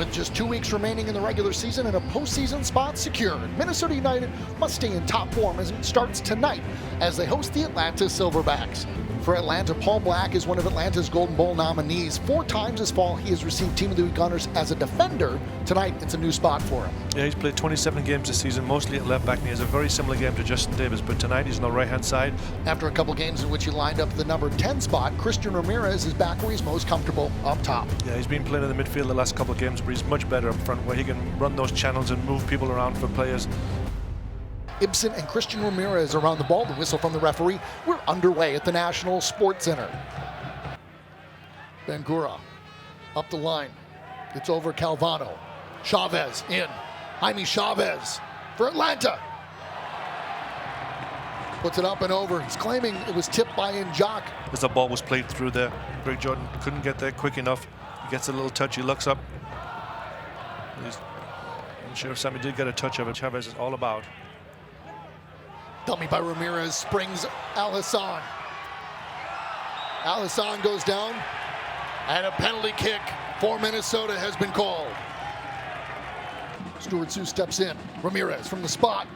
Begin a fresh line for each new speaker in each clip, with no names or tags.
With just 2 weeks remaining in the regular season and a postseason spot secured, Minnesota United must stay in top form as it starts tonight as they host the Atlanta Silverbacks. For Atlanta, Paul Black is one of Atlanta's Golden Bowl nominees. 4 times this fall, he has received Team of the Week honors as a defender. Tonight, it's a new spot for him.
Yeah, he's played 27 games this season, mostly at left back, and he has a very similar game to Justin Davis, but tonight he's on the right-hand side.
After a couple games in which he lined up the number 10 spot, Christian Ramirez is back where he's most comfortable, up top.
Yeah, he's been playing in the midfield the last couple of games, but he's much better up front, where he can run those channels and move people around for players.
Ibson and Christian Ramirez around the ball. The whistle from the referee. We're underway at the National Sports Center. Bangura up the line. It's over Calvano. Chavez in. Jaime Chavez for Atlanta. Puts it up and over. He's claiming it was tipped by Njak.
As the ball was played through there, Greg Jordan couldn't get there quick enough. He gets a little touch. He looks up. I'm sure Sammy did get a touch of it. Chavez is all about.
Dummy by Ramirez, springs Al Hassan. Al Hassan goes down, and a penalty kick for Minnesota has been called. Stuart Sue steps in. Ramirez from the spot,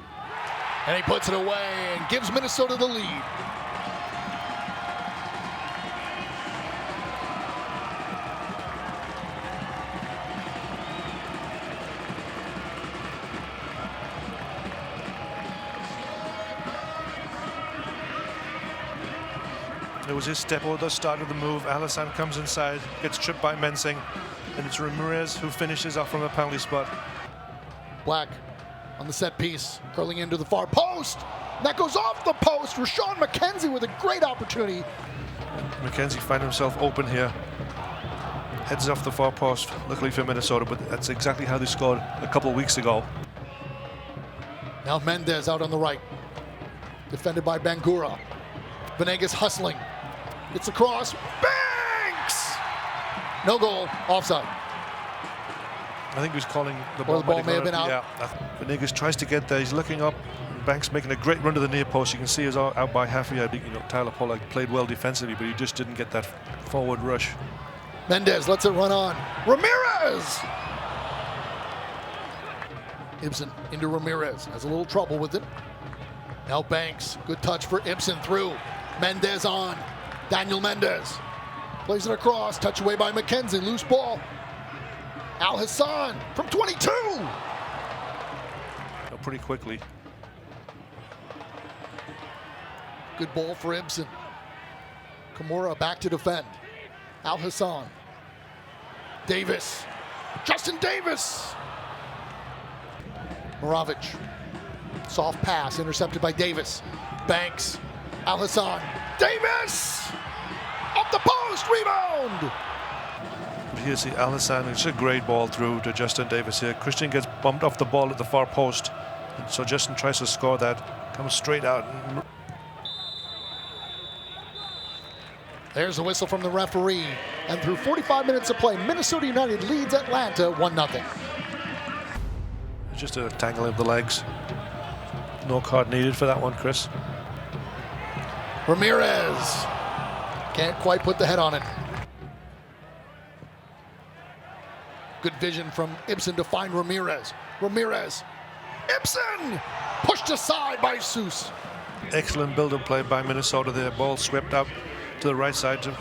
and he puts it away and gives Minnesota the lead.
It was his step over the start of the move. Alisson comes inside, gets tripped by Mensing, and it's Ramirez who finishes off from the penalty spot.
Black on the set piece, curling into the far post. That goes off the post. Rashawn McKenzie with a great opportunity.
McKenzie finds himself open here. Heads off the far post, luckily for Minnesota, but that's exactly how they scored a couple of weeks ago.
Now Mendez out on the right. Defended by Bangura. Venegas hustling. It's a cross. Banks! No goal. Offside.
I think he was calling the ball.
Or the ball may have been out.
Yeah. Venegas tries to get there. He's looking up. Banks making a great run to the near post. You can see he's out by half a yard. You know, Tyler Pollock played well defensively, but he just didn't get that forward rush.
Mendez lets it run on. Ramirez! Ibson into Ramirez. Has a little trouble with it. Now Banks. Good touch for Ibson through. Mendez on. Daniel Mendez. Plays it across. Touch away by McKenzie. Loose ball. Al Hassan from 22.
Pretty quickly.
Good ball for Ibson. Kimura back to defend. Al Hassan. Davis. Justin Davis. Moravich. Soft pass intercepted by Davis. Banks. Al Hassan. Davis! Up the post. Rebound!
But here's the Al Hassan. It's a great ball through to Justin Davis here. Christian gets bumped off the ball at the far post. And so Justin tries to score that. Comes straight out.
There's a whistle from the referee. And through 45 minutes of play, Minnesota United leads Atlanta 1-0.
Just a tangle of the legs. No card needed for that one, Chris.
Ramirez can't quite put the head on it. Good vision from Ibson to find Ramirez. Ramirez. Ibson! Pushed aside by Seuss.
Excellent build-up play by Minnesota there. Ball swept up to the right side to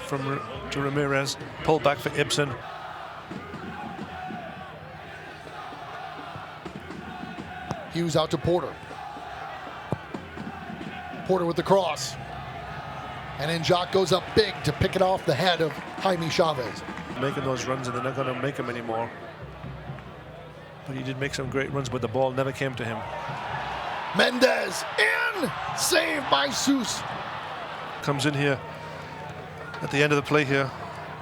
Ramirez. Pulled back for Ibson.
Hughes out to Porter. Porter with the cross. And Njak goes up big to pick it off the head of Jaime Chavez.
Making those runs, and they're not going to make them anymore. But he did make some great runs, but the ball never came to him.
Mendez in! Saved by Seuss.
Comes in here at the end of the play here.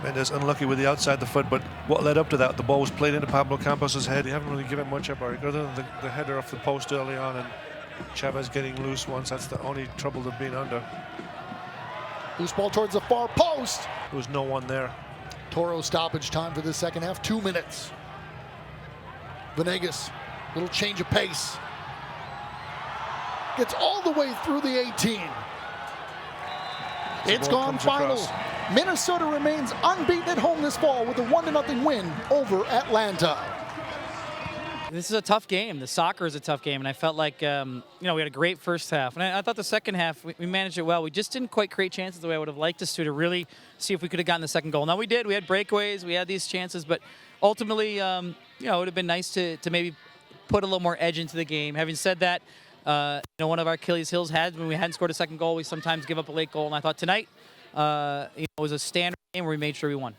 Mendez unlucky with the outside the foot, but what led up to that, the ball was played into Pablo Campos' head. They haven't really given much up, Eric, other than the header off the post early on, and Chavez getting loose once. That's the only trouble they've been under.
Loose ball towards the far post.
There was no one there.
Toro stoppage time for the second half, 2 minutes. Venegas, little change of pace. Gets all the way through the 18. It's gone final. Minnesota remains unbeaten at home this fall with a 1-0 win over Atlanta.
This is a tough game. The soccer is a tough game, and I felt like we had a great first half, and I thought the second half we managed it well. We just didn't quite create chances the way I would have liked us to really see if we could have gotten the second goal. Now we did. We had breakaways. We had these chances, but ultimately, it would have been nice to maybe put a little more edge into the game. Having said that, one of our Achilles' heels had when we hadn't scored a second goal, we sometimes give up a late goal, and I thought tonight, it was a standard game where we made sure we won.